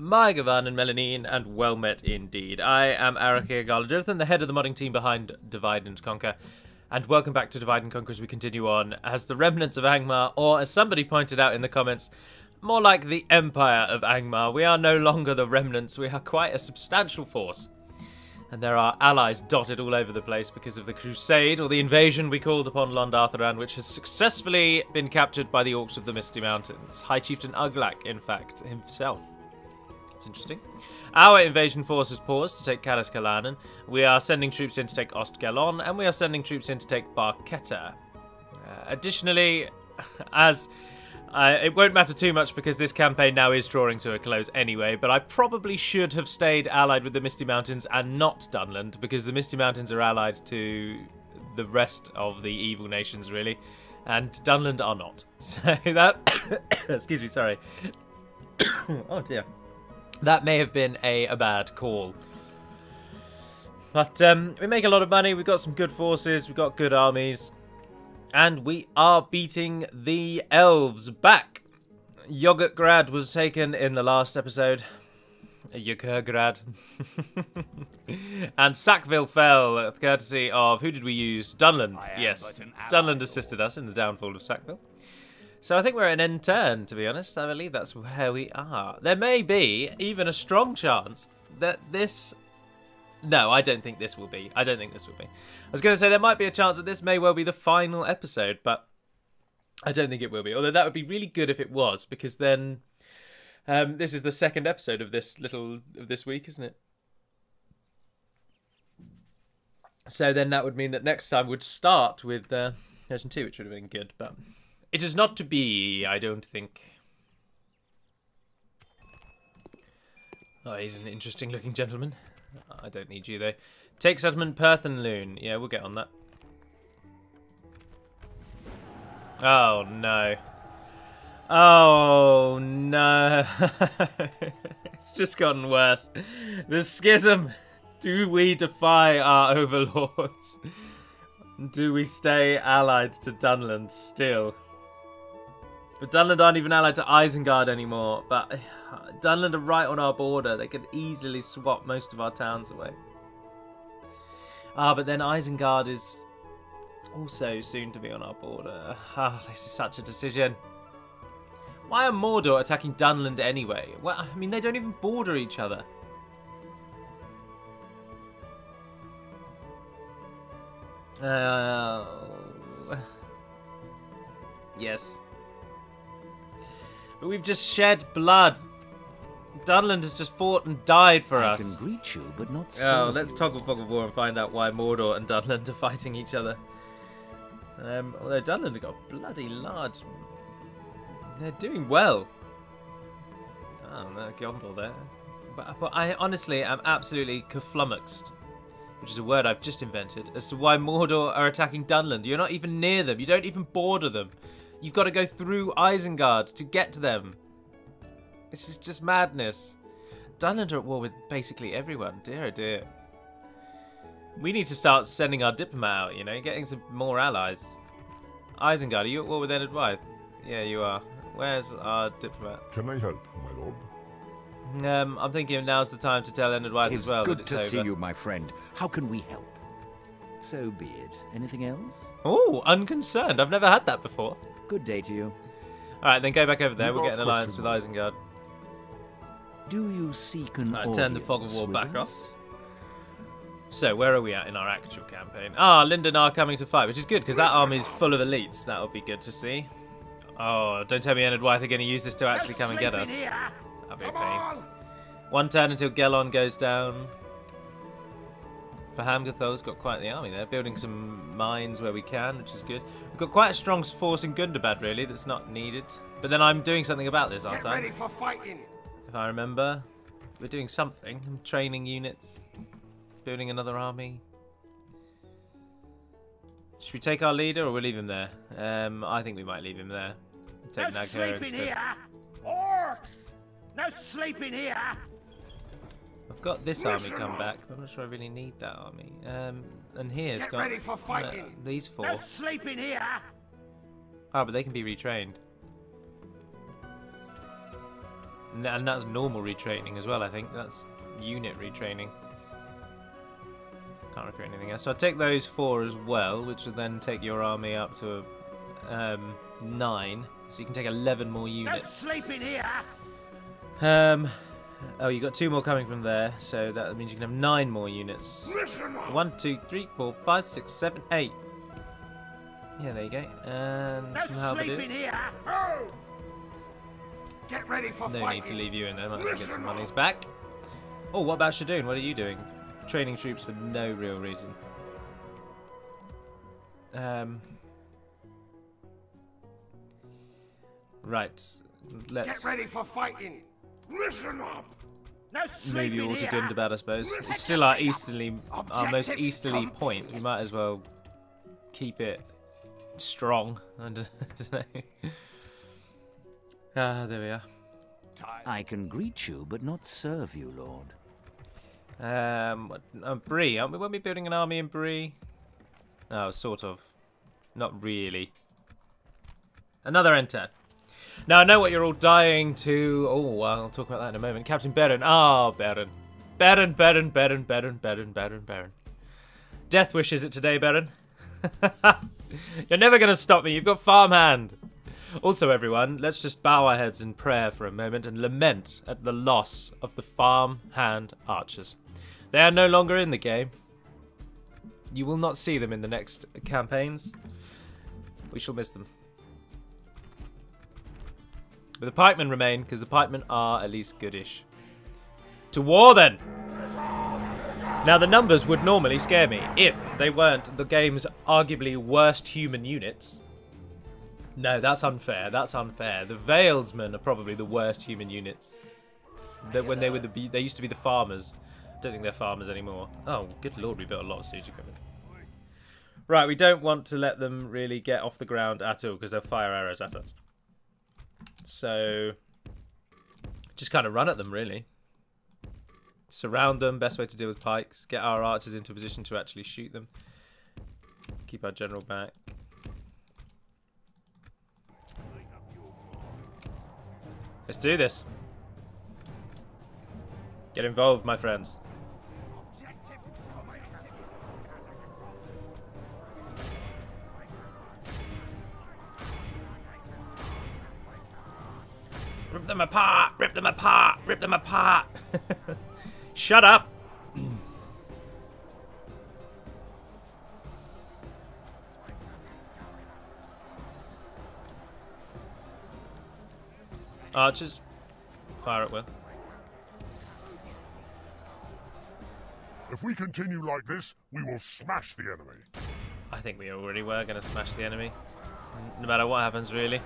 My Gavan and Melanine, and well met indeed. I am Araki Agalajotham, the head of the modding team behind Divide and Conquer, and welcome back to Divide and Conquer as we continue on as the remnants of Angmar, or as somebody pointed out in the comments, more like the Empire of Angmar. We are no longer the remnants, we are quite a substantial force. And there are allies dotted all over the place because of the crusade, or the invasion we called upon Londartharan, which has successfully been captured by the Orcs of the Misty Mountains. High Chieftain Uglak, in fact, himself. It's interesting. Our invasion force has paused to take Karas Kalanen. We are sending troops in to take Ostgalon, and we are sending troops in to take Barketa. Additionally, as... it won't matter too much because this campaign now is drawing to a close anyway, but I probably should have stayed allied with the Misty Mountains and not Dunland, because the Misty Mountains are allied to the rest of the evil nations, really, and Dunland are not. So that... excuse me, sorry. Oh dear. That may have been a bad call. But we make a lot of money, we've got some good forces, we've got good armies. And we are beating the elves back. Yogurtgrad was taken in the last episode. Yogurtgrad. And Sackville fell, courtesy of, who did we use? Dunland. Yes, Dunland assisted us in the downfall of Sackville. So I think we're at an end turn, to be honest. I believe that's where we are. There may be even a strong chance that this... No, I don't think this will be. I don't think this will be. I was going to say there might be a chance that this may well be the final episode, but I don't think it will be. Although that would be really good if it was, because then this is the second episode of this week, isn't it? So then that would mean that next time would start with version 2, which would have been good, but it is not to be, I don't think. Oh, he's an interesting looking gentleman. I don't need you, though. Take settlement Perthenloon. Yeah, we'll get on that. Oh, no. Oh, no. It's just gotten worse. The schism. Do we defy our overlords? Do we stay allied to Dunland still? But Dunland aren't even allied to Isengard anymore, but Dunland are right on our border. They could easily swap most of our towns away. Ah, but then Isengard is also soon to be on our border. Ah, this is such a decision. Why are Mordor attacking Dunland anyway? Well, I mean, they don't even border each other. Yes. But we've just shed blood. Dunland has just fought and died for us. I can greet you, but not so. Oh, let's toggle fog of war and find out why Mordor and Dunland are fighting each other. Although Dunland have got bloody large... They're doing well. Oh, no, Gondor there. But I honestly am absolutely flummoxed, which is a word I've just invented, as to why Mordor are attacking Dunland. You're not even near them. You don't even border them. You've got to go through Isengard to get to them. This is just madness. Dunland are at war with basically everyone. Dear oh dear. We need to start sending our diplomat out, you know, getting some more allies. Isengard, are you at war with Enid Wythe? Yeah, you are. Where's our diplomat? Can I help, my lord? I'm thinking now's the time to tell Enid Wythe as well that it's over. Good to see you, my friend. How can we help? So be it. Anything else? Oh, unconcerned. I've never had that before. Good day to you. Alright, then go back over there. We'll get an alliance with Isengard. Do you seek an audience? Turn the fog of war back us? off. So, where are we at in our actual campaign? Ah, Linden are coming to fight, which is good, because that army's full of elites. That'll be good to see. Oh, don't tell me Enid Wythe are going to use this to actually come and get us. That'll be a pain. One turn until Gelon goes down. For Hamgathol's got quite the army there, building some mines where we can, which is good. We've got quite a strong force in Gundabad, really, that's not needed. But then I'm doing something about this, aren't I? Get ready for fighting. If I remember. We're doing something. I'm training units. Building another army. Should we take our leader or we'll leave him there? I think we might leave him there. Take Naghera instead. Here. Orcs! No sleeping here! I've got this army come back, but I'm not sure I really need that army. And here's got ready for fighting. These four. No sleeping here! Oh, but they can be retrained. And that's normal retraining as well, I think. That's unit retraining. Can't recruit anything else. So I'll take those 4 as well, which will then take your army up to 9. So you can take 11 more units. No sleeping here. Oh, you got 2 more coming from there, so that means you can have 9 more units. 1, 2, 3, 4, 5, 6, 7, 8. Yeah, there you go. And some halberdiers. Oh! Get ready for No fighting. need to leave you in there. Might as well get some monies back. Oh, what about Shadoon? What are you doing? Training troops for no real reason. Right. Let's Get ready for fighting. Listen up. No move sleeping you all to here. Gundabad, I suppose. It's still our easterly, our most easterly point. We might as well keep it strong. I don't know. Ah, there we are. I can greet you, but not serve you, Lord. Bree, aren't we? Weren't we building an army in Bree? Oh, sort of. Not really. Another N10. Now, I know what you're all dying to... Oh, well, I'll talk about that in a moment. Captain Baron. Ah, Baron. Baron. Death wish is it today, Baron? You're never going to stop me. You've got farmhand. Also, everyone, let's just bow our heads in prayer for a moment and lament at the loss of the farmhand archers. They are no longer in the game. You will not see them in the next campaigns. We shall miss them. But the pikemen remain, because the pikemen are at least goodish. To war, then! Now, the numbers would normally scare me if they weren't the game's arguably worst human units. No, that's unfair. That's unfair. The Valesmen are probably the worst human units. When they were they used to be the farmers. I don't think they're farmers anymore. Oh, good lord, we built a lot of siege equipment. Right, we don't want to let them really get off the ground at all because they'll fire arrows at us. So, just kind of run at them, really. Surround them, best way to deal with pikes. Get our archers into a position to actually shoot them. Keep our general back. Let's do this. Get involved, my friends. Rip them apart! Rip them apart! Rip them apart! Shut up! Archers, fire at will. If we continue like this, we will smash the enemy. I think we already were going to smash the enemy. No matter what happens, really.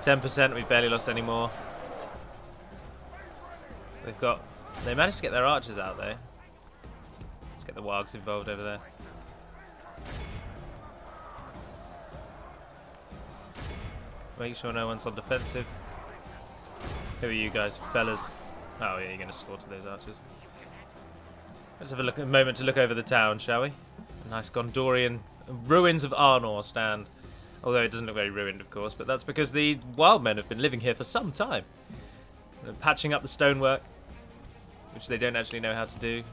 10%, we've barely lost any more. They've got... They managed to get their archers out there. Let's get the wargs involved over there. Make sure no one's on defensive. Who are you guys, fellas? Oh yeah, you're going to slaughter those archers. Let's have a moment to look over the town, shall we? A nice Gondorian ruins of Arnor stand. Although it doesn't look very ruined, of course, but that's because the Wildmen have been living here for some time. They're patching up the stonework, which they don't actually know how to do.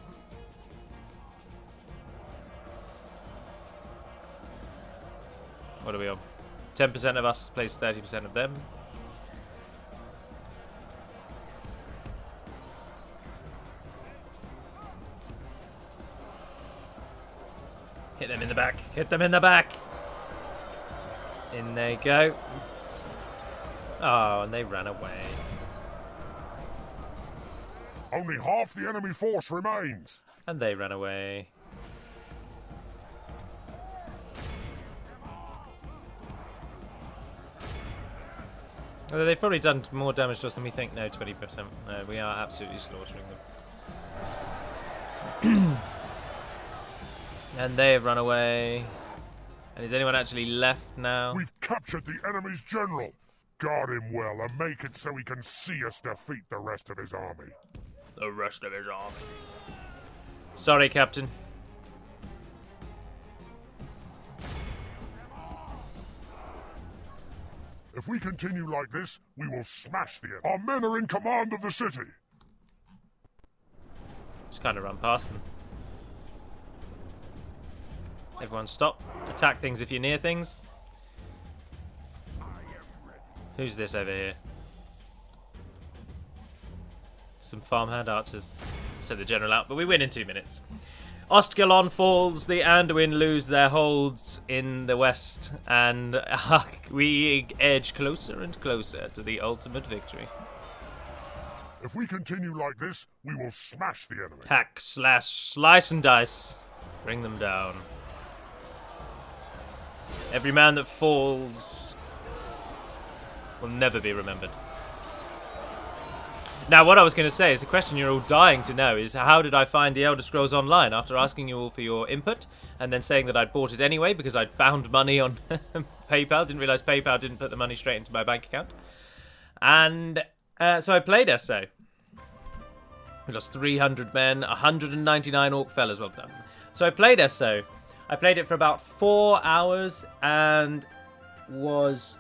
What are we on? 10% of us plays 30% of them. Hit them in the back. Hit them in the back. In they go. Oh, and they ran away. Only half the enemy force remains. And they ran away. Although they've probably done more damage to us than we think. No, 20%. No, we are absolutely slaughtering them. And they have run away. And is anyone actually left now? We've captured the enemy's general. Guard him well and make it so he can see us defeat the rest of his army. The rest of his army. Sorry, Captain. If we continue like this, we will smash the enemy. Our men are in command of the city. Just kind of run past them. Everyone stop. Attack things if you're near things. Who's this over here? Some farmhand archers. Send the general out, but we win in 2 minutes. Ostgalon falls, the Anduin lose their holds in the west, and we edge closer and closer to the ultimate victory. If we continue like this, we will smash the enemy. Hack, slash, slice and dice. Bring them down. Every man that falls will never be remembered. Now, what I was going to say is the question you're all dying to know is how did I find the Elder Scrolls Online after asking you all for your input and then saying that I'd bought it anyway because I'd found money on PayPal. Didn't realise PayPal didn't put the money straight into my bank account. And so I played SO. We lost 300 men, 199 orc fellas. Well done. So I played SO. I played it for about 4 hours and was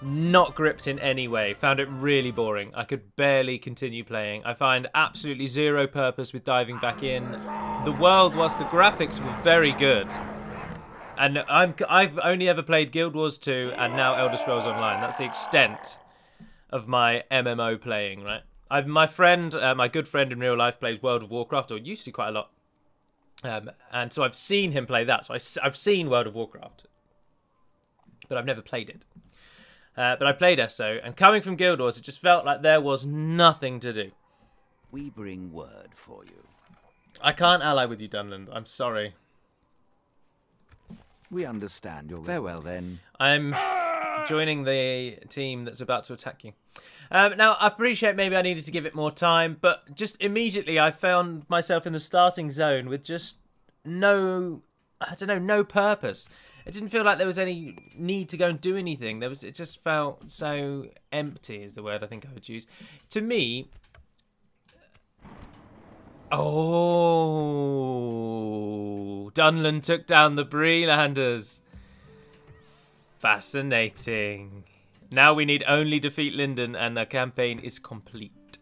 not gripped in any way. Found it really boring. I could barely continue playing. I find absolutely zero purpose with diving back in. The world, whilst the graphics were very good, and I've only ever played Guild Wars 2 and now Elder Scrolls Online. That's the extent of my MMO playing, right? My friend, my good friend in real life, plays World of Warcraft, or used to quite a lot. And so I've seen him play that. So I've seen World of Warcraft, but I've never played it. But I played SO, and coming from Guild Wars, it just felt like there was nothing to do. We bring word for you. I can't ally with you, Dunland. I'm sorry. We understand your... Farewell, then. I'm joining the team that's about to attack you. Now, I appreciate maybe I needed to give it more time, but just immediately I found myself in the starting zone with just no purpose. It didn't feel like there was any need to go and do anything. It just felt so empty is the word I think I would use. To me... Oh... Dunland took down the Brelanders. Fascinating. Now we need only defeat Linden and the campaign is complete.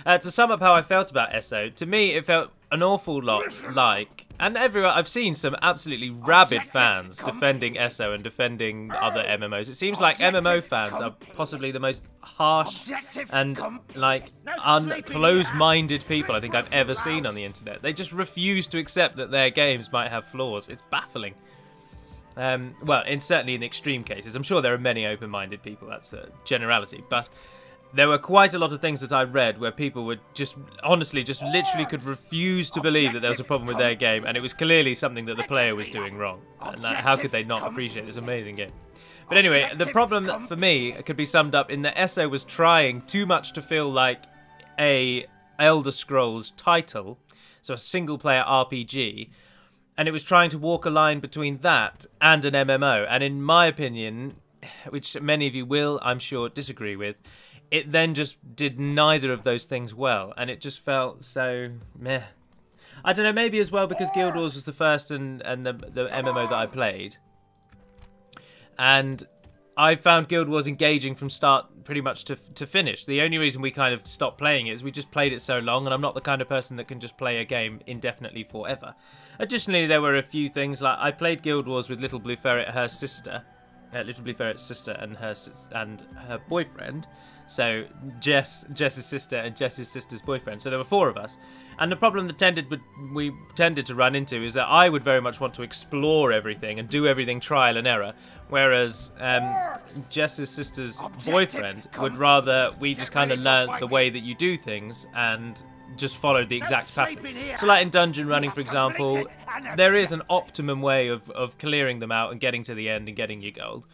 To sum up how I felt about SO, to me it felt an awful lot like, and everywhere I've seen some absolutely rabid fans defending SO and defending other MMOs. It seems like MMO fans are possibly the most harsh and like close-minded people I think I've ever seen on the internet. They just refuse to accept that their games might have flaws. It's baffling. Well, certainly in extreme cases. I'm sure there are many open-minded people, that's a generality, but there were quite a lot of things that I read where people would just, honestly, just literally could refuse to believe that there was a problem with their game, and it was clearly something that the player was doing wrong. And how could they not appreciate this amazing game? But anyway, the problem for me could be summed up in that SO was trying too much to feel like a Elder Scrolls title, so a single-player RPG, and it was trying to walk a line between that and an MMO. And in my opinion, which many of you will, I'm sure, disagree with, it then just did neither of those things well, and it just felt so meh. I don't know, maybe as well because Guild Wars was the first and the MMO that I played. And I found Guild Wars engaging from start pretty much to finish. The only reason we kind of stopped playing it is we just played it so long, and I'm not the kind of person that can just play a game indefinitely forever. Additionally, there were a few things, like I played Guild Wars with Little Blue Ferret, her sister, Little Blue Ferret's sister and her boyfriend. So Jess's sister and Jess's sister's boyfriend. So there were 4 of us. And the problem that we tended to run into is that I would very much want to explore everything and do everything trial and error, whereas Jess's sister's boyfriend would rather we just kind of learn the way that you do things and just followed the exact pattern. So like in dungeon running, for example, there is an optimum way of clearing them out and getting to the end and getting your gold.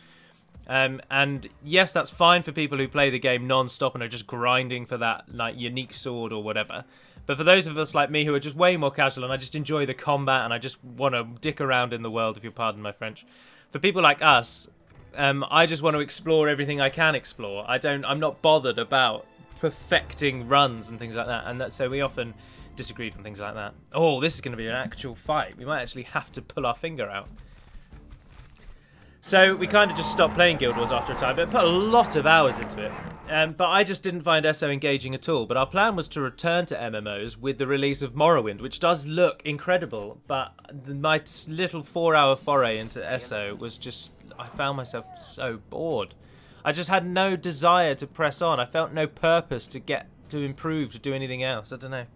And yes, that's fine for people who play the game non-stop and are just grinding for that like unique sword or whatever. But for those of us like me who are just way more casual and I just enjoy the combat and I just want to dick around in the world, if you pardon my French. For people like us, I just want to explore everything I can explore. I'm not bothered about perfecting runs and things like that. And so we often disagreed on things like that. Oh, this is going to be an actual fight. We might actually have to pull our finger out. So we kind of just stopped playing Guild Wars after a time, but put a lot of hours into it. But I just didn't find SO engaging at all. But our plan was to return to MMOs with the release of Morrowind, which does look incredible. But my little 4-hour foray into SO was just... I found myself so bored. I just had no desire to press on. I felt no purpose to get to improve, to do anything else. I don't know.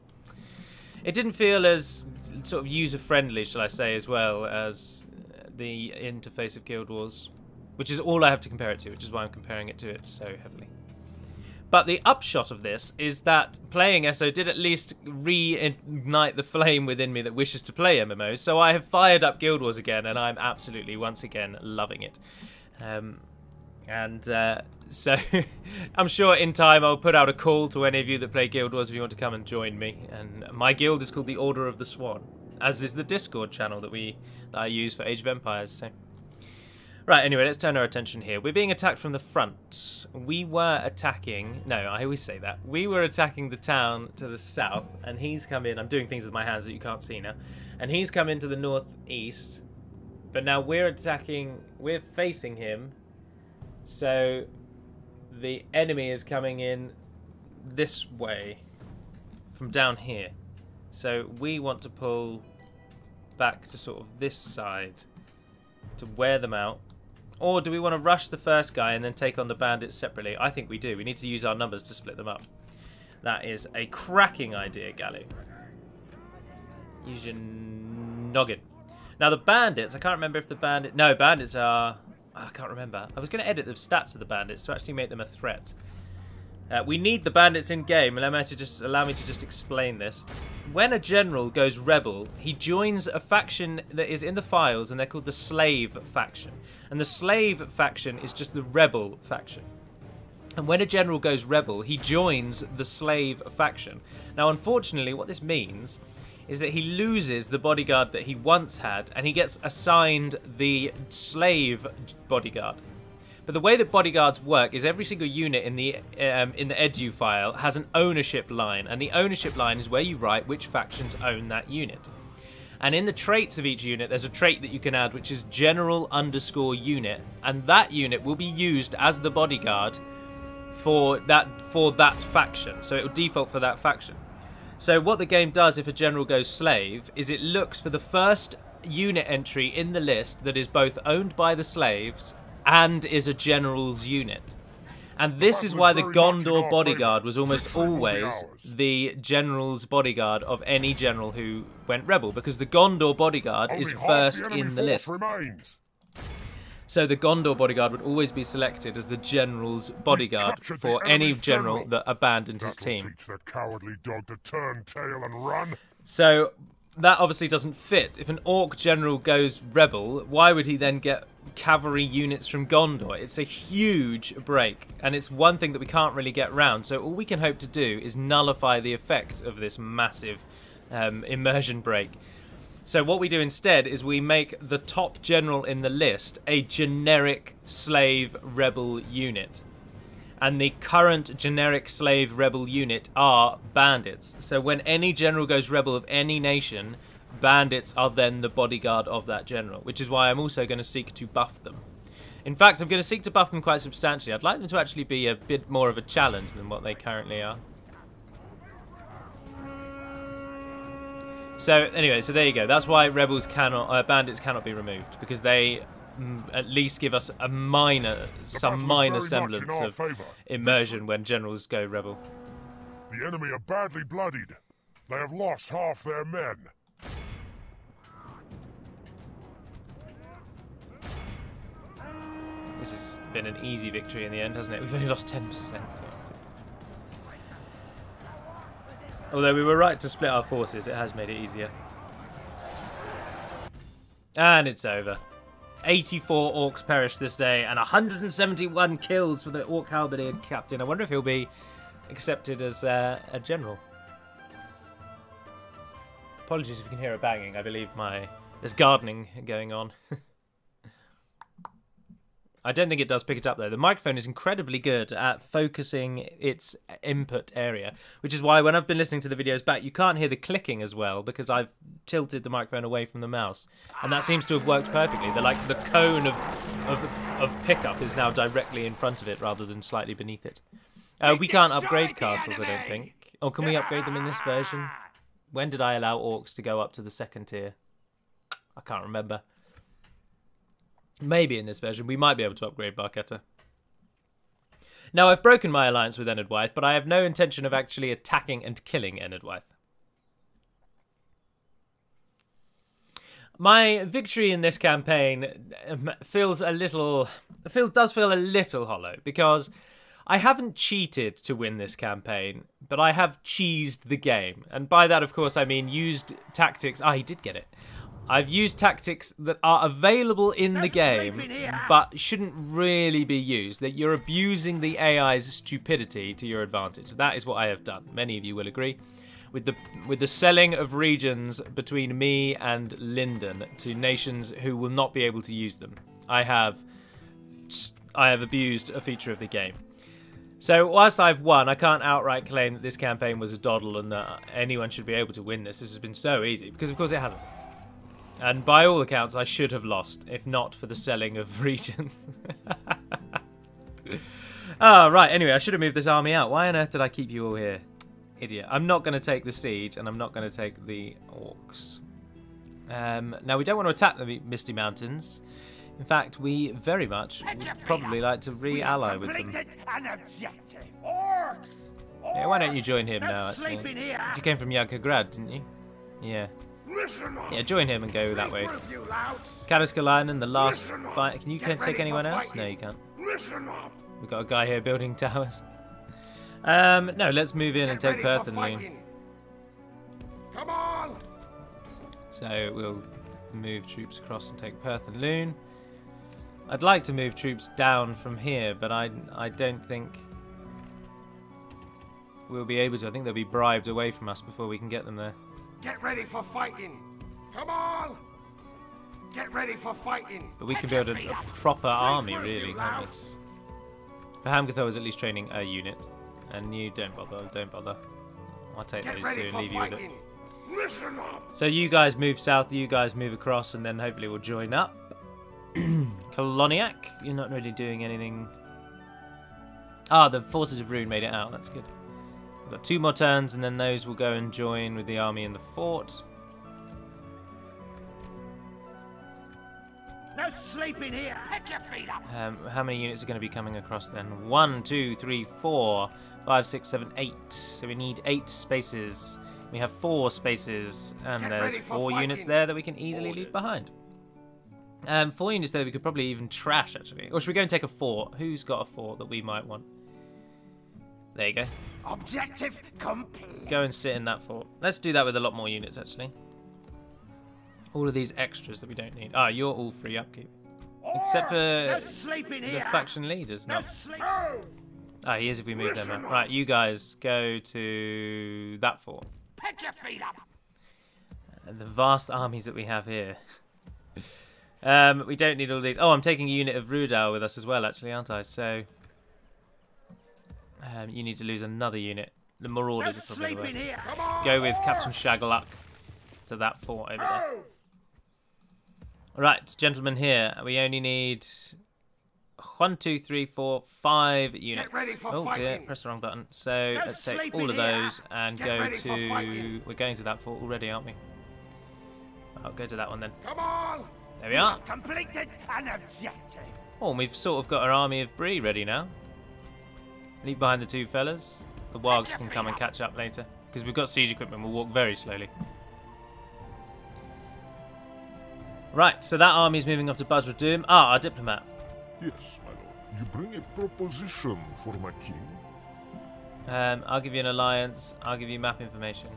It didn't feel as sort of user-friendly, shall I say, as well as the interface of Guild Wars, which is all I have to compare it to, which is why I'm comparing it to it so heavily. But the upshot of this is that playing SO did at least reignite the flame within me that wishes to play MMOs, so I have fired up Guild Wars again, and I'm absolutely, once again, loving it. So I'm sure in time I'll put out a call to any of you that play Guild Wars if you want to come and join me. And my guild is called the Order of the Swan, as is the Discord channel that I use for Age of Empires. So, right, anyway, let's turn our attention here. We're being attacked from the front. We were attacking... No, I always say that. We were attacking the town to the south, and he's come in. I'm doing things with my hands that you can't see now. And he's come into the northeast, but now we're attacking... We're facing him. So the enemy is coming in this way from down here. So we want to pull back to sort of this side to wear them out. Or do we want to rush the first guy and then take on the bandits separately? I think we do. We need to use our numbers to split them up. That is a cracking idea, Galu. Use your noggin. Now the bandits, I can't remember if the bandit... No, bandits are... I can't remember. I was going to edit the stats of the bandits to actually make them a threat. We need the bandits in game. Allow me to just explain this. When a general goes rebel, he joins a faction that is in the files, and they're called the Slave faction. And the Slave faction is just the rebel faction. And when a general goes rebel, he joins the Slave faction. Now, unfortunately, what this means is that he loses the bodyguard that he once had, and he gets assigned the slave bodyguard. But the way that bodyguards work is every single unit in the edu file has an ownership line, and the ownership line is where you write which factions own that unit. And in the traits of each unit, there's a trait that you can add, which is general_unit, and that unit will be used as the bodyguard for that faction. So it will default for that faction. So what the game does if a general goes slave is it looks for the first unit entry in the list that is both owned by the slaves and is a general's unit. And this is why the Gondor bodyguard was almost always the general's bodyguard of any general who went rebel, because the Gondor bodyguard is first in the list. So the Gondor bodyguard would always be selected as the general's bodyguard for any general that abandoned his team. Teach the cowardly dog to turn tail and run. So that obviously doesn't fit. If an orc general goes rebel, why would he then get cavalry units from Gondor? It's a huge break, and it's one thing that we can't really get round. So all we can hope to do is nullify the effect of this massive immersion break. So what we do instead is we make the top general in the list a generic slave rebel unit. And the current generic slave rebel unit are bandits. So when any general goes rebel of any nation, bandits are then the bodyguard of that general, which is why I'm also going to seek to buff them. In fact, I'm going to seek to buff them quite substantially. I'd like them to actually be a bit more of a challenge than what they currently are. So anyway, so there you go. That's why bandits cannot be removed, because they at least give us some minor semblance of immersion when generals go rebel. The enemy are badly bloodied. They have lost half their men. This has been an easy victory in the end, hasn't it? We've only lost 10%. Although we were right to split our forces, it has made it easier. And it's over. 84 orcs perished this day, and 171 kills for the orc halberdier captain. I wonder if he'll be accepted as a general. Apologies if you can hear a banging. I believe there's gardening going on. I don't think it does pick it up, though. The microphone is incredibly good at focusing its input area, which is why when I've been listening to the videos back, you can't hear the clicking as well, because I've tilted the microphone away from the mouse. And that seems to have worked perfectly. The cone of pickup is now directly in front of it rather than slightly beneath it. We can't upgrade castles, I don't think. Or can we upgrade them in this version? When did I allow orcs to go up to the 2nd tier? I can't remember. Maybe in this version we might be able to upgrade Barketta. Now, I've broken my alliance with Enedwythe, but I have no intention of actually attacking and killing Enedwythe. My victory in this campaign does feel a little hollow, because I haven't cheated to win this campaign, but I have cheesed the game. And by that, of course, I mean used tactics. Ah, he did get it. I've used tactics that are available in the game, but shouldn't really be used. That you're abusing the AI's stupidity to your advantage. That is what I have done. Many of you will agree. With the selling of regions between me and Linden to nations who will not be able to use them, I have abused a feature of the game. So whilst I've won, I can't outright claim that this campaign was a doddle and that anyone should be able to win this. This has been so easy, because of course it hasn't. And by all accounts, I should have lost, if not for the selling of regions. Oh, right, anyway, I should have moved this army out. Why on earth did I keep you all here? Idiot. I'm not going to take the siege, and I'm not going to take the orcs. Now, we don't want to attack the Misty Mountains. In fact, we very much would probably like to re-ally with them. Yeah, why don't you join him now, actually? You came from Yaghagrad, didn't you? Yeah. Yeah, join him and go that way. Kadaskalainen, the last fight. Can you take anyone else? No, you can't. We've got a guy here building towers. No, let's move in and take Perth and Loon. Come on! So we'll move troops across and take Perth and Loon. I'd like to move troops down from here, but I don't think we'll be able to. I think they'll be bribed away from us before we can get them there. Get ready for fighting! Come on! Get ready for fighting! But we can build a proper army, really, can't we? Fahamgathor is at least training a unit. And you don't bother. I'll take those two and leave you with it. So you guys move south, you guys move across, and then hopefully we'll join up. Koloniak, you're not really doing anything. Ah, the forces of Rune made it out, that's good. We've got 2 more turns, and then those will go and join with the army in the fort. No sleeping here! Pick your feet up! How many units are going to be coming across then? 1, 2, 3, 4, 5, 6, 7, 8. So we need 8 spaces. We have 4 spaces, and there's 4 units there that we can easily leave behind. 4 units there we could probably even trash, actually. Or should we go and take a fort? Who's got a fort that we might want? There you go. Objective complete. Go and sit in that fort. Let's do that with a lot more units, actually. All of these extras that we don't need. Ah, you're all free upkeep. Except for the faction leaders. No. Ah, he is if we move them out. Right, you guys go to that fort. Pick your feet up. And the vast armies that we have here. We don't need all these. Oh, I'm taking a unit of Rudal with us as well, actually, aren't I? So you need to lose another unit. The Marauders are probably the worst. Go with Captain Shagaluk to that fort over there. Right, gentlemen, here we only need 1, 2, 3, 4, 5 units. Oh dear, press the wrong button. So let's take all of those and go to. We're going to that fort already, aren't we? I'll go to that one then. Come on! There we are. Completed an objective. Oh, and we've sort of got our army of Bree ready now. Leave behind the 2 fellas. The Wargs can come and catch up later because we've got siege equipment. We'll walk very slowly. Right, so that army's moving off to Basra Doom. Ah, our diplomat. Yes, my lord. You bring a proposition for my king? I'll give you an alliance. I'll give you map information.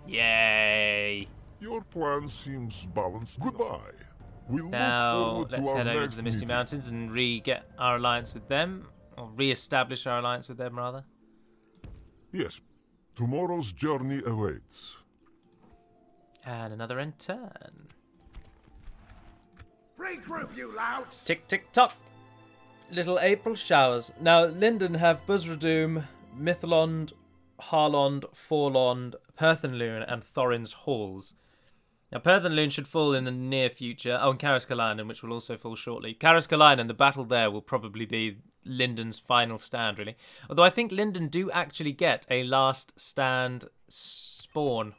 Yay! Your plan seems balanced. Goodbye. We'll Now, look let's to head our over next to the Misty meeting. Mountains and re-get our alliance with them. Or re-establish our alliance with them, rather. Yes. Tomorrow's journey awaits. And another end turn. Regroup, you louts. Tick, tick, tock. Little April showers. Now, Linden have Buzzradoom, Mithlond, Harlond, Forlond, Perthenloon, and Thorin's Halls. Now, Perthenloon should fall in the near future. Oh, and Karaskalainen, which will also fall shortly. Karaskalainen, the battle there will probably be Linden's final stand, really. Although I think Linden do actually get a last stand spawn.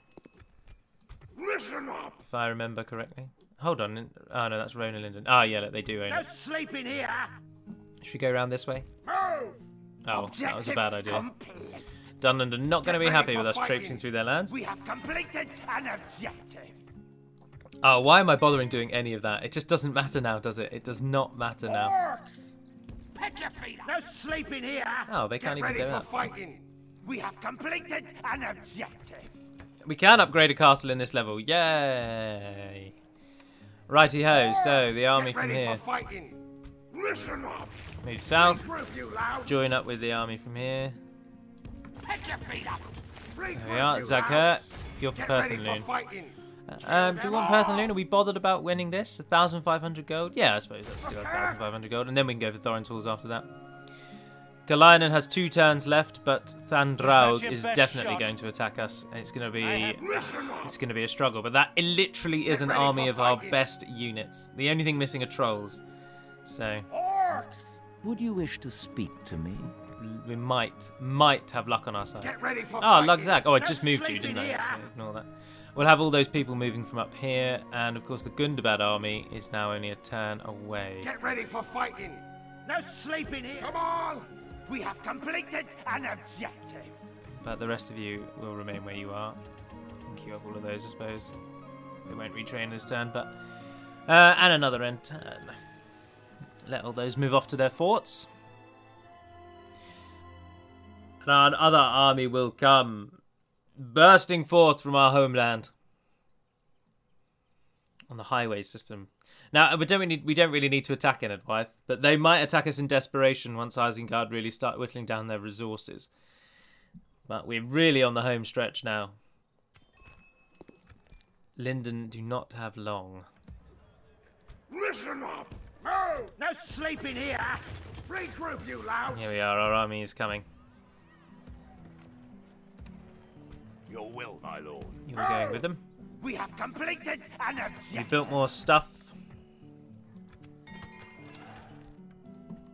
Listen up! If I remember correctly. Hold on. Oh, no, that's Rona Linden. Ah, yeah, look, they do own No it. sleeping here! Should we go around this way? Move! Oh, that was a bad idea. Complete. Dunland are not going to be Get happy ready with for us fighting. traipsing through their lands. We have completed an objective. Oh, why am I bothering doing any of that? It just doesn't matter now, does it? It does not matter now. Orcs! Pick your feet up. No sleeping here! Oh, they can't even Get do ready that. for fighting. We have completed an objective. We can upgrade a castle in this level. Yay! Righty-ho, so the army Get from ready here. for fighting. Listen up. Move south. Regroup, you loud. Join up with the army from here. Pick your feet up. There we Regroup, are. you Zakert, louds. go for Get ready for Perthenloon. fighting. Do you want Perthenloon? Are we bothered about winning this? 1,500 gold? Yeah, I suppose that's still 1,500 gold. And then we can go for Thorin's Halls after that. Galainen has 2 turns left, but Thandraug is definitely going to attack us. And it's going to be a struggle. But that literally is an army of our best units. The only thing missing are trolls. So Orcs! Would you wish to speak to me? we might have luck on our side. Get ready for Oh, fighting. Lugzak. Oh, I No just moved you, sleeping didn't I? here. So ignore that. We'll have all those people moving from up here, and of course the Gundabad army is now only a turn away. Get ready for fighting. No sleeping here. Come on! We have completed an objective. But the rest of you will remain where you are. Queue up all of those, I suppose. They won't retrain this turn, but... and another end turn. Let all those move off to their forts. And our other army will come, bursting forth from our homeland. On the highway system. Now, we don't really need to attack Enedwyth, but they might attack us in desperation once Isengard really start whittling down their resources. But we're really on the home stretch now. Linden do not have long. Listen up! Move! No sleeping here! Regroup, you loud! Here we are, our army is coming. Your will, my lord. You were going with them. We have completed an objective. We built more stuff.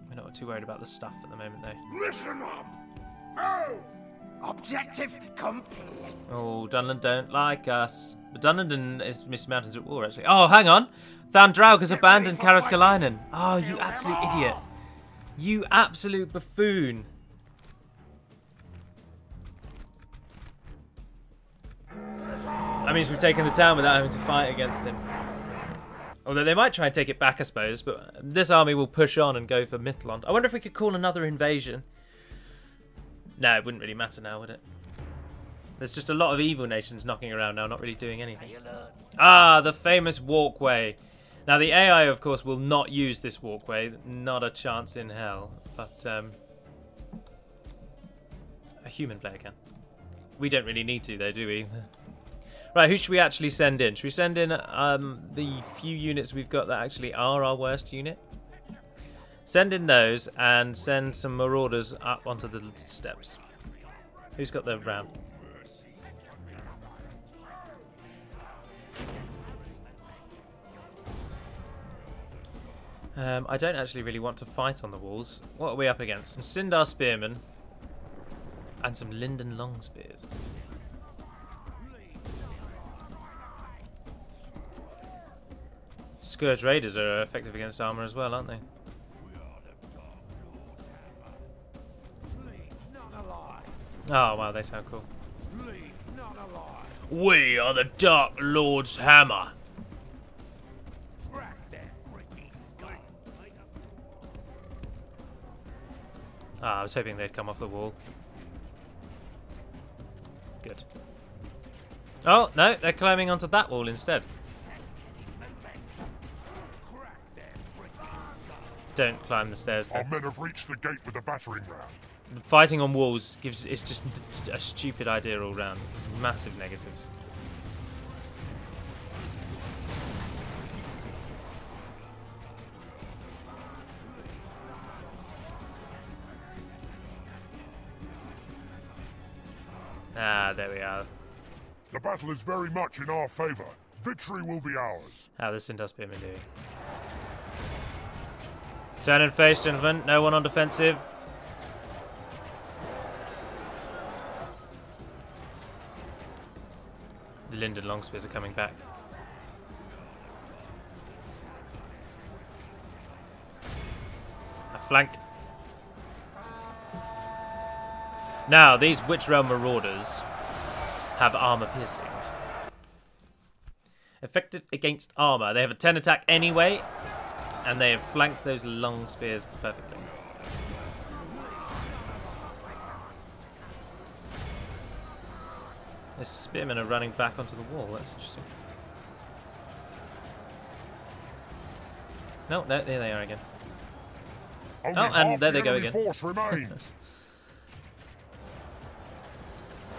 We're not too worried about the stuff at the moment, though. Listen up! Move! Objective complete. Oh, Dunland don't like us. But Dunland is Miss Mountains at war, actually. Oh, hang on! Thandraug has abandoned Karaskalainen. Oh, you absolute idiot. You absolute buffoon. That means we've taken the town without having to fight against him. Although they might try and take it back, I suppose, but this army will push on and go for Mithlond. I wonder if we could call another invasion. No, it wouldn't really matter now, would it? There's just a lot of evil nations knocking around now, not really doing anything. Ah, the famous walkway. Now, the AI, of course, will not use this walkway. Not a chance in hell. But a human player can. We don't really need to, though, do we? Right, who should we actually send in? Should we send in the few units we've got that actually are our worst unit? Send in those and send some marauders up onto the steps. Who's got the ram? I don't actually really want to fight on the walls. What are we up against? Some Sindar spearmen and some Linden long spears. Scourge Raiders are effective against armor as well, aren't they? Oh wow, they sound cool. We are the Dark Lord's hammer. Ah, I was hoping they'd come off the wall. Good. Oh, no, they're climbing onto that wall instead. Don't climb the stairs Our though. men have reached the gate with the battering ram. Fighting on walls is just a stupid idea all round. There's massive negatives. Ah, there we are. The battle is very much in our favor. Victory will be ours. How the Sindar Spearmen doing? Turn and face, gentlemen. No one on defensive. The Linden Longspears are coming back. A flank. Now, these Witch Realm Marauders have armor piercing. Effective against armor. They have a 10 attack anyway, and they have flanked those long spears perfectly. The spearmen are running back onto the wall. That's interesting. No, there they are again. Only and there they go again. Force remains.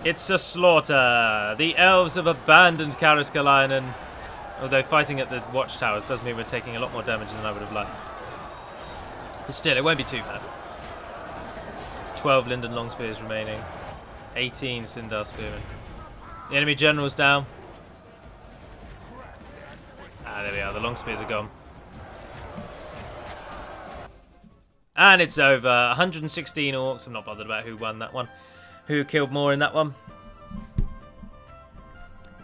It's a slaughter. The elves have abandoned Kariskalainen. Although fighting at the watchtowers does mean we're taking a lot more damage than I would have liked. But still, it won't be too bad. There's 12 Linden Longspears remaining. 18 Sindar Spearmen. The enemy general's down. Ah, there we are. The Longspears are gone. And it's over. 116 orcs. I'm not bothered about who won that one. Who killed more in that one?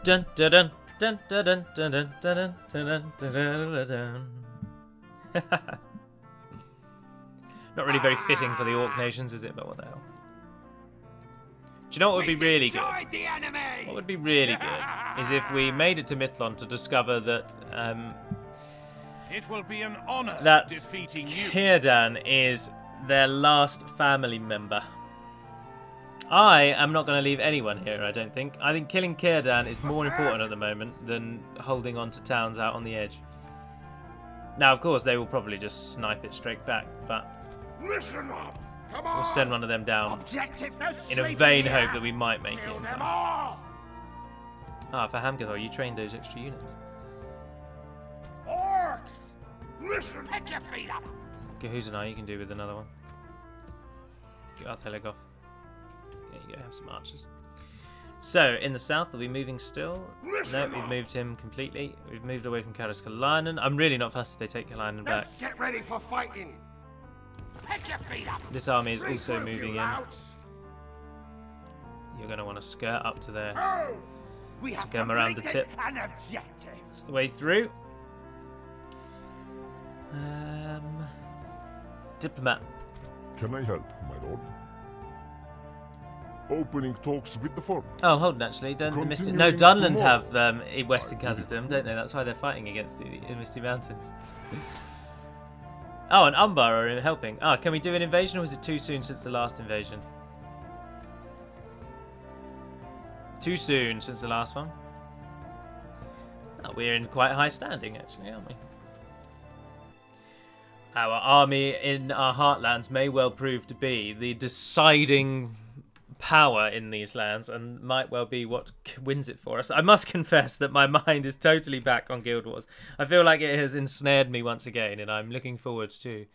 Dun dun dun dun dun dun dun dun dun dun dun dun. Not really very fitting for the orc nations, is it? But what the hell? Do you know what would be really good? What would be really good is if we made it to Mithlond to discover that it will be an honor that defeating you. Círdan is their last family member. I am not going to leave anyone here, I don't think. I think killing Círdan is more important at the moment than holding on to towns out on the edge. Now, of course, they will probably just snipe it straight back, but Listen up. Come on. we'll send one of them down Objective in a vain hope that we might make it Kill in them time. all. Ah, for Hamgathor, you trained those extra units. Orcs. Listen. Pick your feet up. Gahuzanai, you can do with another one. Get Arthelegov. There you go, have some archers. So, in the south, are we moving still? No, we've moved him completely. We've moved away from Kariskalainen. I'm really not fussed if they take Kalainen back. Let's get ready for fighting. Pick your feet up. This army is also Regroup, you moving in. louts. You're going to want to skirt up to there. Oh, we have Go around the completed tip. an objective. That's the way through. Diplomat. Can I help, my lord? Opening talks with the foreign. Oh, hold on, actually. Don't the Misty... No, Continuing Dunland tomorrow. have Western Khazad-dûm, don't they? That's why they're fighting against the Misty Mountains. Oh, and Umbar are helping. Ah, can we do an invasion, or was it too soon since the last invasion? Too soon since the last one. Oh, we're in quite high standing, actually, aren't we? Our army in our heartlands may well prove to be the deciding power in these lands and might well be what wins it for us. I must confess that my mind is totally back on Guild Wars. I feel like it has ensnared me once again, and I'm looking forward to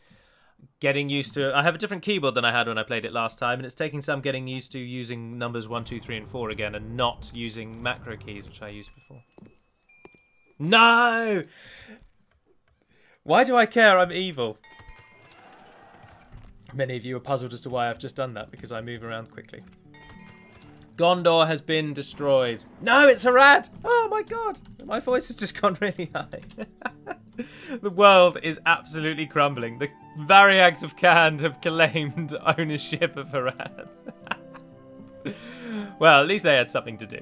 getting used to... I have a different keyboard than I had when I played it last time, and it's taking some getting used to using numbers 1, 2, 3, and 4 again, and not using macro keys, which I used before. No! Why do I care? I'm evil. Many of you are puzzled as to why I've just done that, because I move around quickly. Gondor has been destroyed. No, it's Harad! Oh my god! My voice has just gone really high. The world is absolutely crumbling. The Variags of Khand have claimed ownership of Harad. Well, at least they had something to do.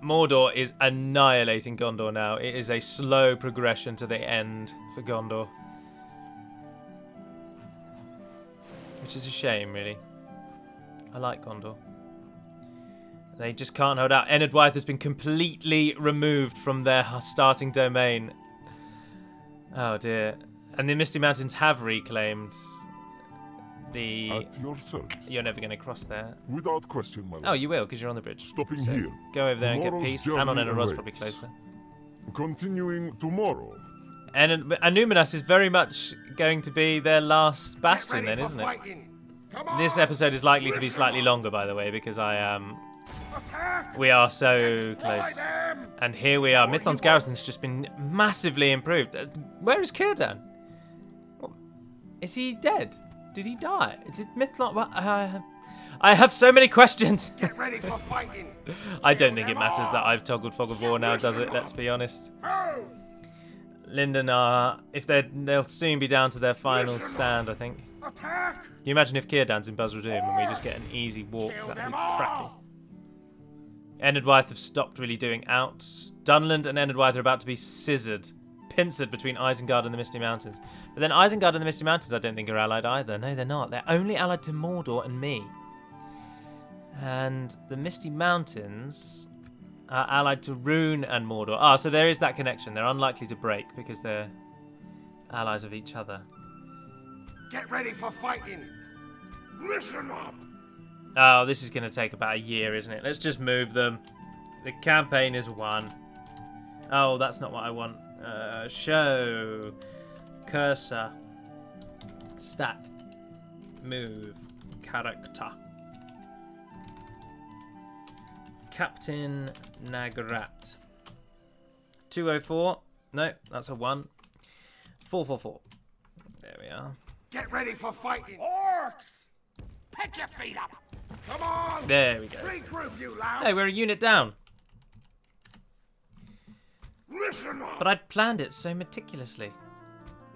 Mordor is annihilating Gondor now. It is a slow progression to the end for Gondor. Which is a shame, really. I like Gondor. They just can't hold out. Enedwaith has been completely removed from their starting domain. Oh dear. And the Misty Mountains have reclaimed the... At your service. You're never going to cross there. Without question, my lord. Oh, you will, because you're on the bridge. Stopping So, here. go over there and get Tomorrow's peace. And on journey Enarod's probably awaits. closer. Continuing tomorrow. And Anuminas is very much going to be their last bastion Get ready then, for isn't it? fighting. Come on. This episode is likely to be slightly longer, by the way, because I am Attack! We are so Destroy close. them! And here we are. Mithlond's garrison's just been massively improved. Where is Carn-dum? What? Is he dead? Did he die? Did Mithlond... Well, I have so many questions. Get ready for fighting! I don't think it matters that I've toggled Fog of War now, does it? Let's be honest. Move! Linden are... They'll soon be down to their final stand, I think. Attack! Can you imagine if Carn-dum's in Buzz Doom and we just get an easy walk? Kill That'd them be cracky. all! Enedwythe have stopped really doing out. Dunland and Enedwythe are about to be pincered between Isengard and the Misty Mountains. But then Isengard and the Misty Mountains I don't think are allied either. No, they're not. They're only allied to Mordor and me. And the Misty Mountains are allied to Rune and Mordor. Ah, so there is that connection. They're unlikely to break because they're allies of each other. Get ready for fighting! Listen up! Oh, this is going to take about a year, isn't it? Let's just move them. The campaign is won. Oh, that's not what I want. Show. Cursor. Stat. Move. Character. Captain Nagrat. 204. No, that's a 1. 444. There we are. Get ready for fighting! Orcs! Pick your feet up! Come on! There we go. Regroup, you loud! Hey, we're a unit down. Listen up! But I'd planned it so meticulously.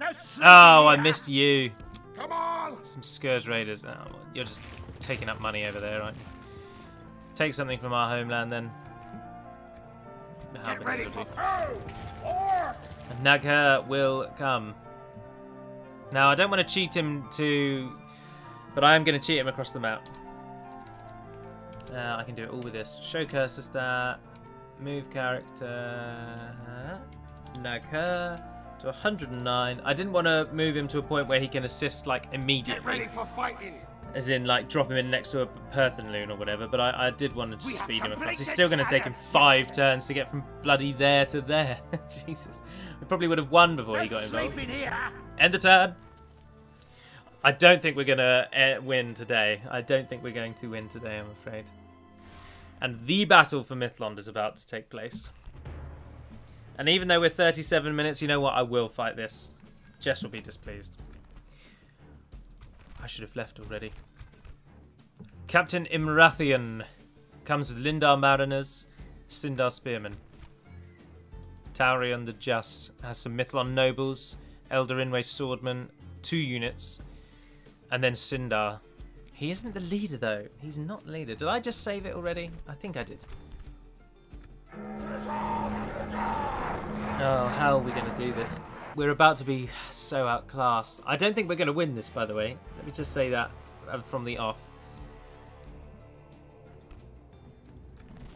No Oh, sleeping I here. missed you. Come on! Some Scourge Raiders. Oh, well, you're just taking up money over there, aren't you? Take something from our homeland, then. Get ready for orcs! And Nagher will come. Now, I don't want to cheat him but I am going to cheat him across the map. I can do it all with this. Show cursor stat. Move character. Nagher to 109. I didn't want to move him to a point where he can assist, like, Get immediately. ready for fighting! As in, like, drop him in next to a Perthenloon or whatever, but I did want to We have speed him across. He's completed still going to take him 5 turns to get from bloody there to there. Jesus. We probably would have won before he got involved. Sleeping here! End the turn. I don't think we're going to win today. I don't think we're going to win today, I'm afraid. And the battle for Mithlond is about to take place. And even though we're 37 minutes, you know what? I will fight this. Jess will be displeased. I should have left already. Captain Imrathian comes with Lindar Mariners, Sindar Spearmen. Taurion the Just has some Mithlond Nobles, Eldarinway Swordmen, 2 units, and then Sindar. He isn't the leader, though. He's not the leader. Did I just save it already? I think I did. Oh, how are we going to do this? We're about to be so outclassed. I don't think we're going to win this, by the way. Let me just say that from the off.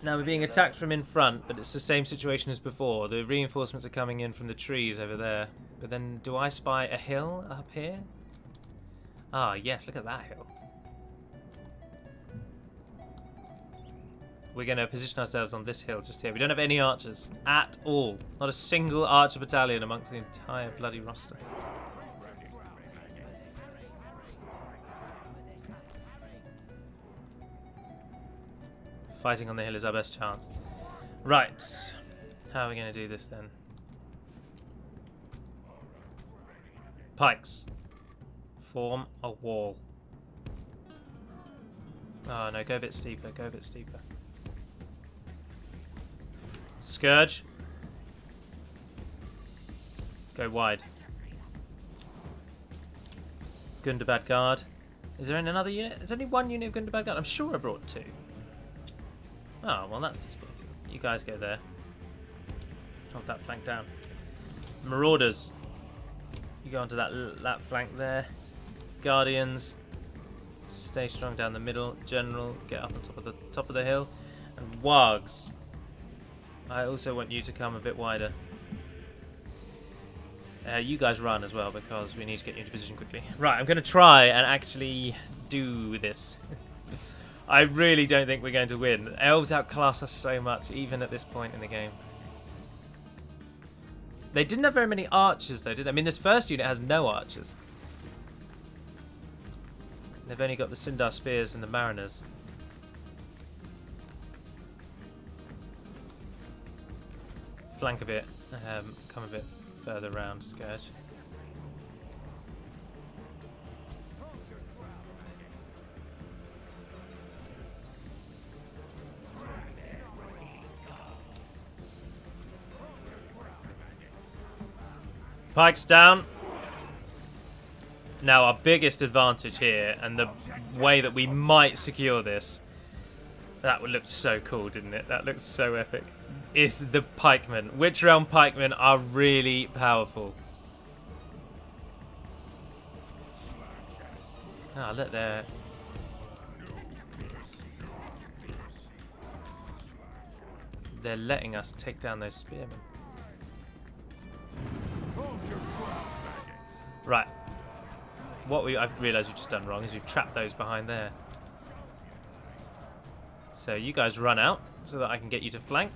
Now, we're being attacked from in front, but it's the same situation as before. The reinforcements are coming in from the trees over there. But then, do I spy a hill up here? Ah, yes, look at that hill. We're going to position ourselves on this hill just here. We don't have any archers at all. Not a single archer battalion amongst the entire bloody roster. Fighting on the hill is our best chance. Right. How are we going to do this then? Pikes. Form a wall. Oh no, go a bit steeper, go a bit steeper. Scourge. Go wide. Gundabad Guard. Is there another unit? There's only 1 unit of Gundabad Guard. I'm sure I brought 2. Oh, well that's disappointing. You guys go there. Hold that flank down. Marauders. You go onto that flank there. Guardians. Stay strong down the middle. General, get up on top of the hill. And Wargs. I also want you to come a bit wider. You guys run as well because we need to get you into position quickly. Right, I'm going to try and actually do this. I really don't think we're going to win. Elves outclass us so much, even at this point in the game. They didn't have very many archers, though, did they? I mean, this first unit has no archers. They've only got the Sindar Spears and the Mariners. flank a bit, come a bit further round Scourge. Pikes down. Now our biggest advantage here, and the way that we might secure this, that would look so cool, didn't it? That looked so epic. Is the pikemen. Witch Realm pikemen are really powerful. Ah, look there. They're letting us take down those spearmen. Right. What I've realised we've just done wrong is we've trapped those behind there. So you guys run out so that I can get you to flank.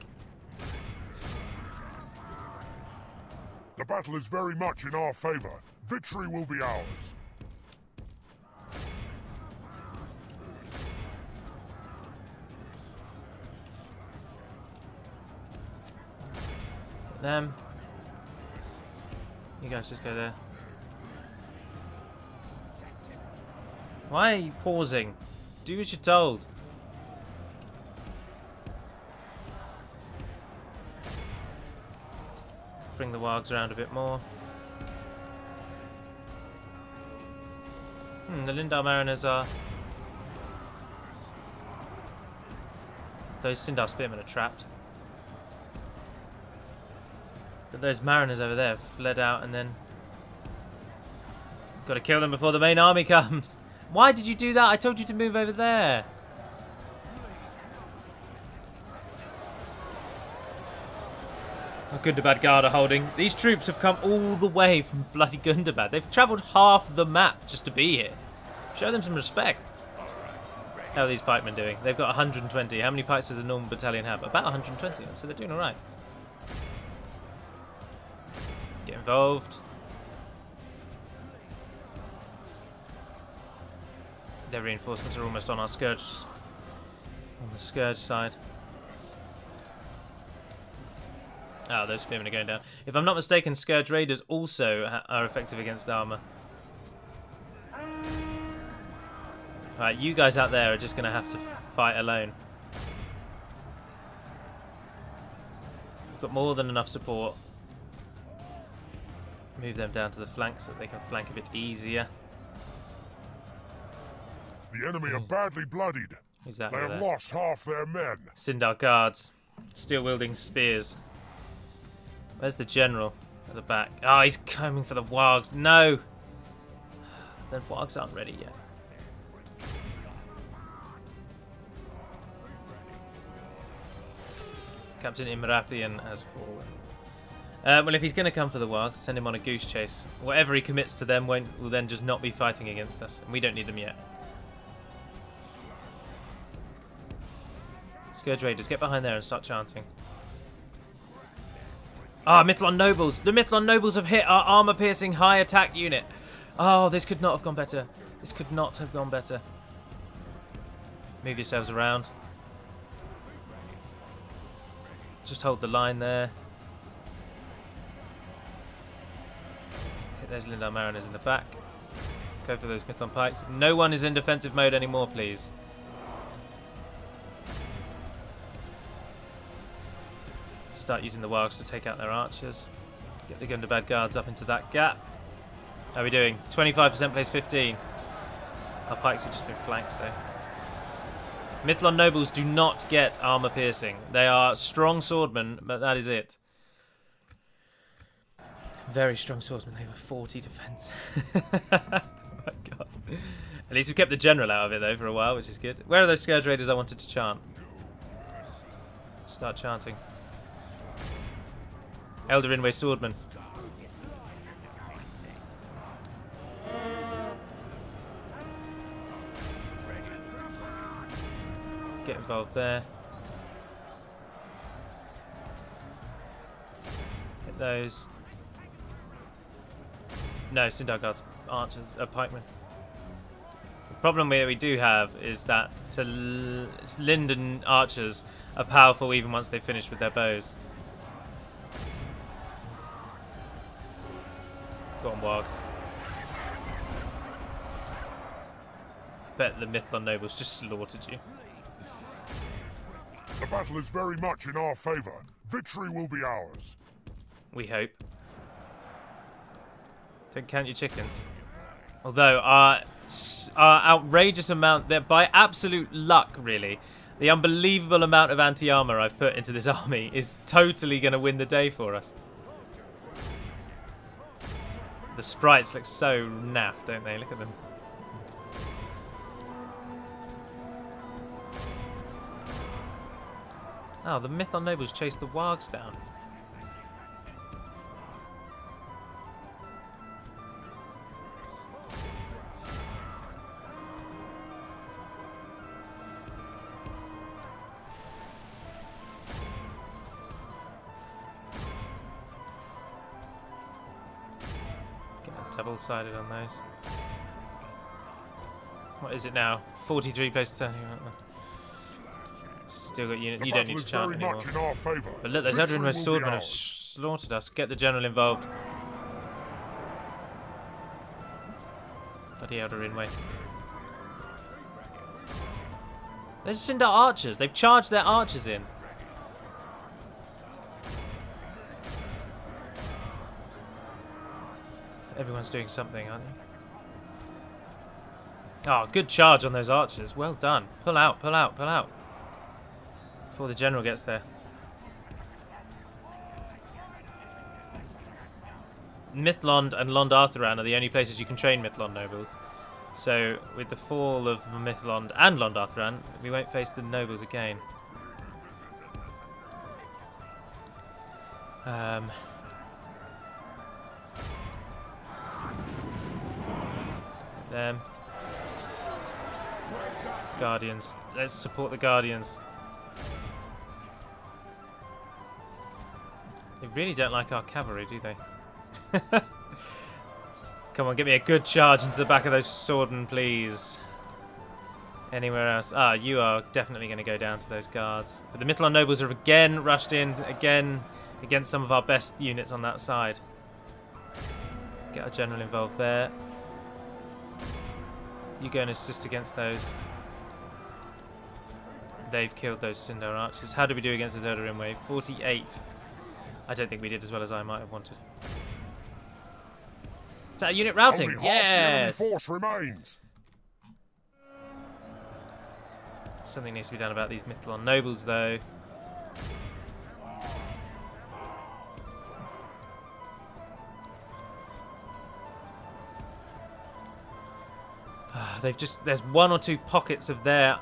The battle is very much in our favour. Victory will be ours. Them. You guys just go there. Why are you pausing? Do as you're told. Bring the wargs around a bit more. The Lindar Mariners are... Those Sindar Spearmen are trapped. But those Mariners over there have fled out and then... Got to kill them before the main army comes. Why did you do that? I told you to move over there. Oh, Gundabad Guard are holding. These troops have come all the way from bloody Gundabad. They've travelled half the map just to be here. Show them some respect. How are these pikemen doing? They've got 120. How many pikes does a normal battalion have? About 120, so they're doing alright. Get involved. Their reinforcements are almost on our Scourge. On the Scourge side. Oh, those spearmen are going down. If I'm not mistaken, Scourge Raiders also are effective against armour. Right, you guys out there are just going to have to fight alone. We've got more than enough support. Move them down to the flank so that they can flank a bit easier. The enemy are badly bloodied. Who's that? They have lost half their men. Sindar Guards. Still wielding spears. Where's the general? At the back. Oh, he's coming for the wargs. No! The wargs aren't ready yet. Captain Imrathian has fallen. Well, if he's going to come for the wargs, send him on a goose chase. Whatever he commits to them will then just not be fighting against us. And we don't need them yet. Scourge Raiders, get behind there and start chanting. Ah, Mithlon Nobles! The Mithlon Nobles have hit our armor-piercing high attack unit. Oh, this could not have gone better. This could not have gone better. Move yourselves around. Just hold the line there. Hit those Lindar Mariners in the back. Go for those Mithlon Pikes. No one is in defensive mode anymore, please. Start using the wargs to take out their archers. Get the Gundabad Guards up into that gap. How are we doing? 25% plays 15. Our pikes have just been flanked though. Mithlon Nobles do not get armor piercing. They are strong swordmen, but that is it. Very strong swordsmen. They have a 40 defense. Oh my god. At least we've kept the general out of it though for a while, which is good. Where are those Scourge Raiders I wanted to chant? Start chanting. Elder Inway Swordman. Get involved there. Hit those. No, Sindar Guards, archers, pikemen. The problem we do have is that Linden archers are powerful even once they finish with their bows. Go on, Wargs. I bet the Mithlon nobles just slaughtered you. The battle is very much in our favour. Victory will be ours. We hope. Don't count your chickens. Although our outrageous amount, that by absolute luck, really, the unbelievable amount of anti-armor I've put into this army is totally going to win the day for us. The sprites look so naff, don't they? Look at them. Oh, the Mithlon nobles chase the wargs down. Double-sided on those. What is it now? 43 places turning. Still got units. You don't need to chant anymore. But look, those Adrian von Ziegler have slaughtered us. Get the general involved. Bloody Adrian way. They're just into archers. They've charged their archers in. Everyone's doing something, aren't they? Oh, good charge on those archers. Well done. Pull out, pull out, pull out. Before the general gets there. Mithlond and Lond-Arthuran are the only places you can train Mithlond nobles. So, with the fall of Mithlond and Lond-Arthuran, we won't face the nobles again. Them. Guardians. Let's support the Guardians. They really don't like our cavalry, do they? Come on, give me a good charge into the back of those swordmen, please. Anywhere else? Ah, you are definitely going to go down to those guards. But the Mithlon nobles are again rushed in, again against some of our best units on that side. Get our general involved there. You go and assist against those. They've killed those Sindar archers. How did we do against the Zodarim wave? 48. I don't think we did as well as I might have wanted. Is that a unit routing? Only yes! half the enemy force remains. Something needs to be done about these Mithlon nobles, though. There's one or two pockets of their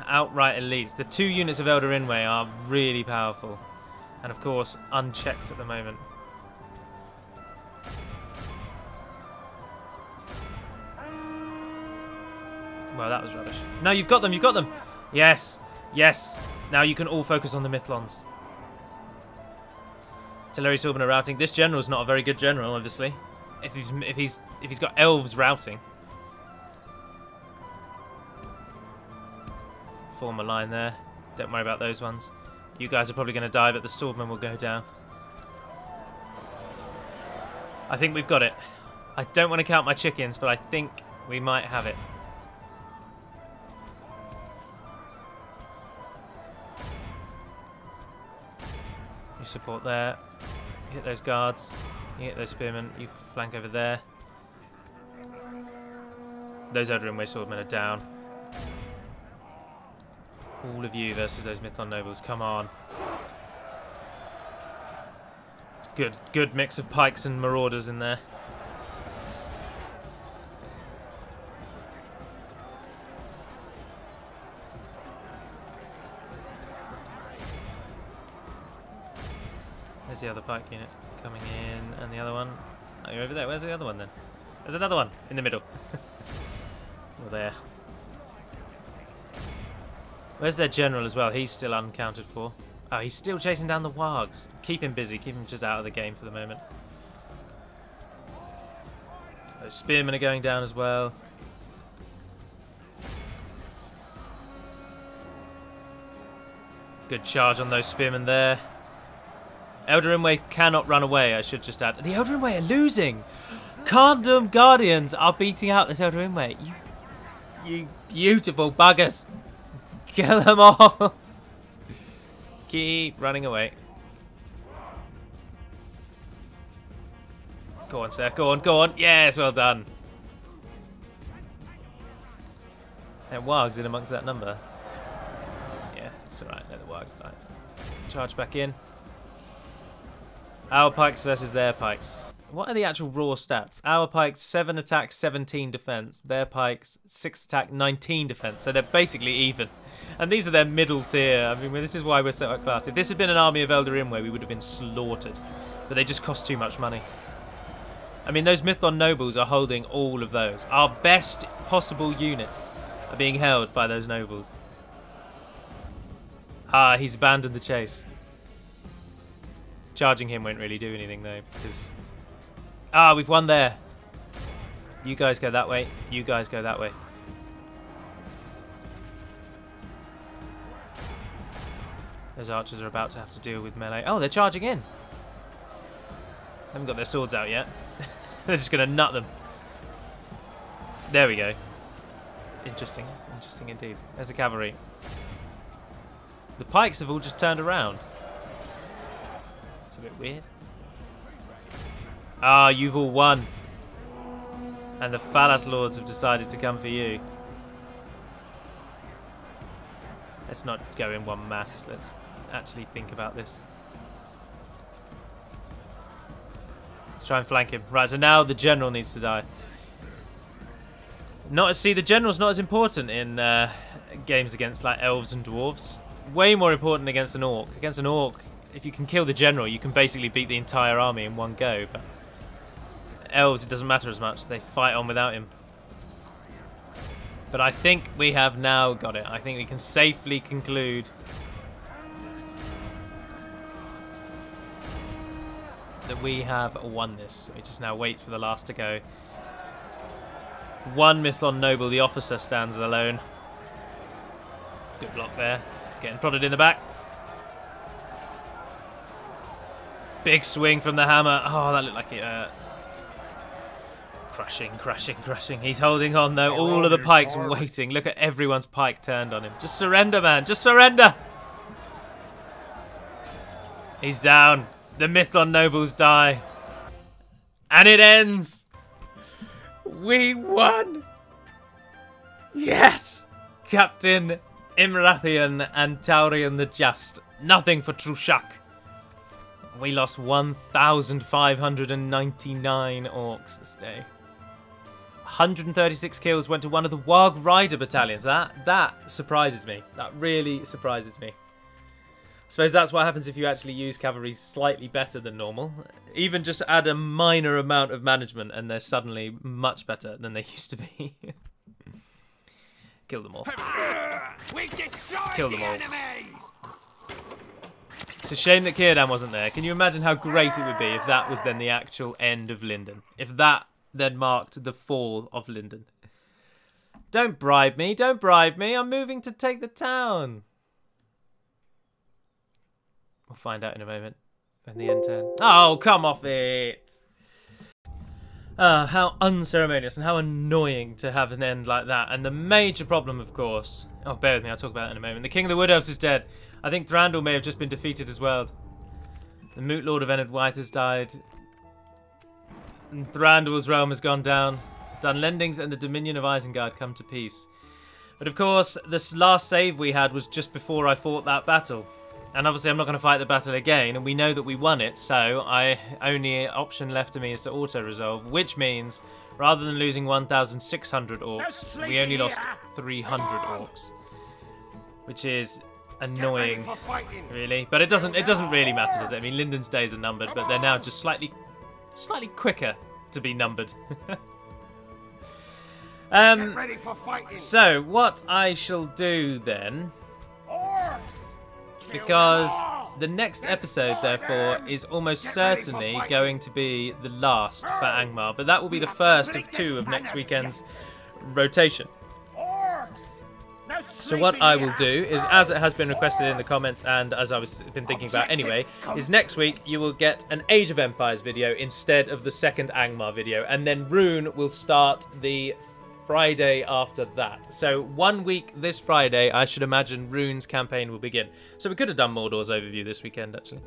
outright elites. The two units of Elder Inway are really powerful. And of course, unchecked at the moment. Well, that was rubbish. No, you've got them, you've got them! Yes, yes. Now you can all focus on the Mithlons. Artillery Swordmen are routing. This general's not a very good general, obviously. If he's got elves routing. Form a line there. Don't worry about those ones. You guys are probably going to die, but the swordmen will go down. I think we've got it. I don't want to count my chickens, but I think we might have it. You support there. You hit those guards. You hit those spearmen. You flank over there. Those Odrinway swordmen are down. All of you versus those Mithlon nobles. Come on. It's good mix of pikes and marauders in there. There's the other pike unit coming in, and the other one. Oh, you're over there. Where's the other one then? There's another one in the middle. Well, there. Where's their general as well? He's still unaccounted for. Oh, he's still chasing down the wargs. Keep him busy. Keep him just out of the game for the moment. Those spearmen are going down as well. Good charge on those spearmen there. Elder Inway cannot run away, I should just add. The Elder Inway are losing! Carn-dum Guardians are beating out this Elder Ringway. You beautiful buggers. Kill them all. Keep running away. Go on, sir. Go on, go on. Yes, well done. And Wargs in amongst that number. Yeah, it's alright. Let the Wargs die. Charge back in. Our pikes versus their pikes. What are the actual raw stats? Our pikes 7 attack, 17 defense. Their pikes 6 attack, 19 defense. So they're basically even. And these are their middle tier. I mean, this is why we're so outclassed. If this had been an army of Elder Rimway, we would have been slaughtered. But they just cost too much money. I mean, those Mython nobles are holding all of those. Our best possible units are being held by those nobles. Ah, he's abandoned the chase. Charging him won't really do anything though, because... Ah, we've won there. You guys go that way. You guys go that way. Those archers are about to have to deal with melee. Oh, they're charging in. Haven't got their swords out yet. They're just going to nut them. There we go. Interesting. Interesting indeed. There's the cavalry. The pikes have all just turned around. It's a bit weird. Ah, you've all won. And the Phalas Lords have decided to come for you. Let's not go in one mass. Let's actually think about this. Let's try and flank him. Right, so now the general needs to die. See, the general's not as important in games against like elves and dwarves. Way more important against an orc. Against an orc, if you can kill the general, you can basically beat the entire army in one go. But elves, it doesn't matter as much. They fight on without him. But I think we have now got it. I think we can safely conclude that we have won this. We just now wait for the last to go. One Mython noble, the officer, stands alone. Good block there. It's getting prodded in the back. Big swing from the hammer. Oh, that looked like it hurt. Crushing, crushing, crushing. He's holding on though. All of the pikes waiting. Look at everyone's pike turned on him. Just surrender, man. Just surrender. He's down. The Mython nobles die. And it ends. We won. Yes. Captain Imrathian and Taurian the Just. Nothing for Trushak. We lost 1,599 orcs this day. 136 kills went to one of the Warg Rider battalions. That surprises me. That really surprises me. I suppose that's what happens if you actually use cavalry slightly better than normal. Even just add a minor amount of management and they're suddenly much better than they used to be. Kill them all. Kill them all. It's a shame that Carn-dum wasn't there. Can you imagine how great it would be if that was then the actual end of Linden? If that then marked the fall of Linden. Don't bribe me. Don't bribe me. I'm moving to take the town. We'll find out in a moment when the end turn. Oh, come off it. How unceremonious and how annoying to have an end like that. And the major problem, of course... Oh, bear with me. I'll talk about it in a moment. The King of the Wood Elves is dead. I think Thranduil may have just been defeated as well. The Moot Lord of Enid Wythe has died. And Thranduil's realm has gone down. Dunlendings and the Dominion of Isengard come to peace. But of course, this last save we had was just before I fought that battle. And obviously I'm not going to fight the battle again, and we know that we won it, so only option left to me is to auto-resolve, which means, rather than losing 1,600 orcs, we only lost 300 orcs. Which is annoying, really. But it doesn't really matter, does it? I mean, Linden's days are numbered, but they're now just slightly quicker to be numbered. So, what I shall do then... Because the next episode, therefore, is almost certainly going to be the last for Angmar. But that will be the first of 2 of next weekend's rotation. So what I will do is, as it has been requested in the comments and as I was been thinking about anyway, is next week you will get an Age of Empires video instead of the second Angmar video, and then Rune will start the Friday after that. So 1 week this Friday, I should imagine Rune's campaign will begin. So we could have done Mordor's overview this weekend, actually.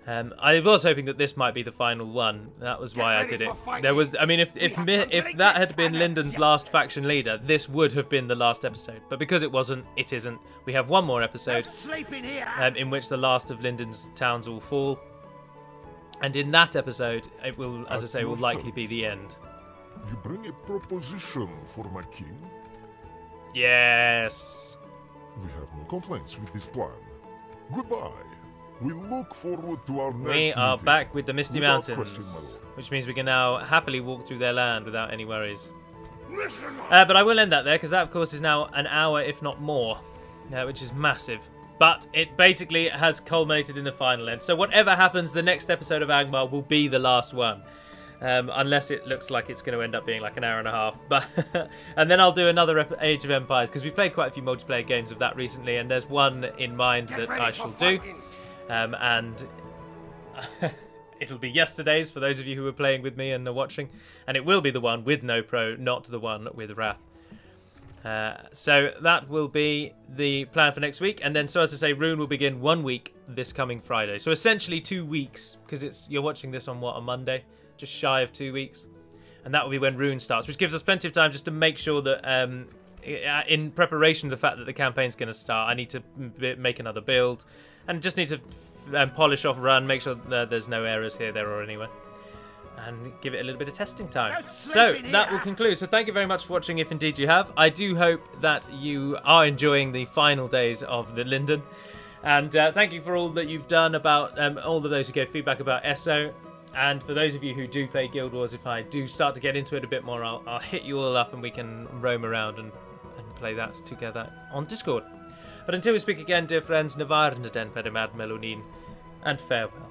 I was hoping that this might be the final one. That was why I did it. There was, I mean, if that had been Linden's last faction leader, this would have been the last episode. But because it wasn't, it isn't. We have one more episode in which the last of Linden's towns will fall, and in that episode, it will, as I say, will likely be the end. You bring a proposition for my king? Yes. We have no complaints with this plan. Goodbye. We look forward to our next We are meeting. back with the Misty Without Mountains, question, my lord. which means we can now happily walk through their land without any worries. But I will end that there, because that, of course, is now an hour, if not more, which is massive. But it basically has culminated in the final end. So whatever happens, the next episode of Angmar will be the last one. Unless it looks like it's going to end up being like an hour and a half. But and then I'll do another Age of Empires, because we've played quite a few multiplayer games of that recently, and there's one in mind that I shall do. And it'll be yesterday's for those of you who were playing with me and are watching, and it will be the one with no pro, not the one with Wrath. So that will be the plan for next week, and then, so as I say, Rune will begin 1 week this coming Friday. So essentially 2 weeks, because you're watching this on what, a Monday, just shy of 2 weeks, and that will be when Rune starts, which gives us plenty of time just to make sure that in preparation of the fact that the campaign's going to start, I need to make another build, and just need to polish off Run, make sure that there's no errors here, there, or anywhere, and give it a little bit of testing time. So that will conclude. So thank you very much for watching, if indeed you have. I do hope that you are enjoying the final days of the Linden, and thank you for all that you've done about all of those who gave feedback about ESO. And for those of you who do play Guild Wars, if I do start to get into it a bit more, I'll hit you all up and we can roam around and play that together on Discord. But until we speak again, dear friends, Navarn den Pedimad Melonin, and farewell.